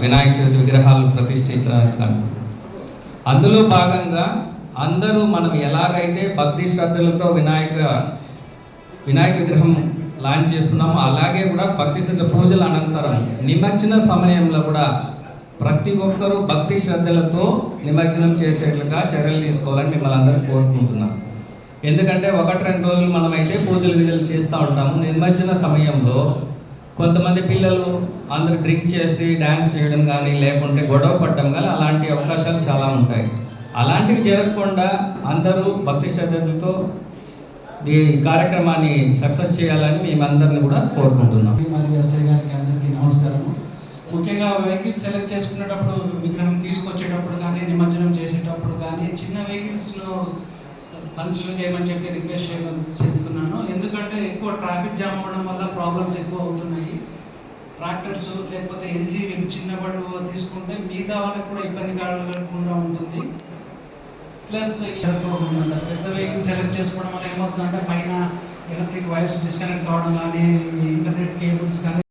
వినాయక చవితి విగ్రహాలు ప్రతిష్ఠించడానికి. అందులో భాగంగా అందరూ మనం ఎలాగైతే భక్తి శ్రద్ధలతో వినాయక విగ్రహం లాంచ్ చేస్తున్నామో అలాగే కూడా భక్తి శ్రద్ధ పూజల అనంతరం నిమజ్జన సమయంలో కూడా ప్రతి ఒక్కరూ భక్తి శ్రద్ధలతో నిమజ్జనం చేసేట్లుగా చర్యలు తీసుకోవాలని మిమ్మల్ని అందరూ కోరుకుంటున్నాం. ఎందుకంటే 1-2 రోజులు మనమైతే పూజలు విధులు చేస్తూ ఉంటాము. నిమజ్జన సమయంలో కొంతమంది పిల్లలు అందరూ డ్రింక్ చేసి డ్యాన్స్ చేయడం కానీ లేకుంటే గొడవ పడడం కానీ అలాంటి అవకాశాలు చాలా ఉంటాయి. అలాంటివి జరగకుండా అందరూ భక్తి శ్రద్ధలతో ఈ కార్యక్రమాన్ని సక్సెస్ చేయాలని మేమందరిని కూడా కోరుకుంటున్నాం. మరియు ఎస్ఐ గారికి అందరికీ నమస్కారం. ముఖ్యంగా వెహికల్స్ సెలెక్ట్ చేసుకునేటప్పుడు విగ్రహం తీసుకొచ్చేటప్పుడు కానీ నిమజ్జనం చేసేటప్పుడు కానీ చిన్న వెహికల్స్లో కన్సిడర్ చేయమని చెప్పి రిక్వెస్ట్ చేస్తున్నాను. ఎందుకంటే ఎక్కువ ట్రాఫిక్ జామ్ అవ్వడం వల్ల ప్రాబ్లమ్స్ ఎక్కువ అవుతున్నాయి. ట్రాక్టర్స్ లేకపోతే ఎల్జీ చిన్న బళ్ళు తీసుకుంటే మిగతా వాళ్ళకి కూడా ఇబ్బంది కలగకుండా ఉంటుంది. ప్లస్ పెద్ద వెహికల్ సెలెక్ట్ చేసుకోవడం వల్ల ఏమవుతుందంటే పైన ఎలక్ట్రిక్ వైర్స్ డిస్కనెక్ట్ కావడం కానీ ఇంటర్నెట్ కేబుల్స్ కానీ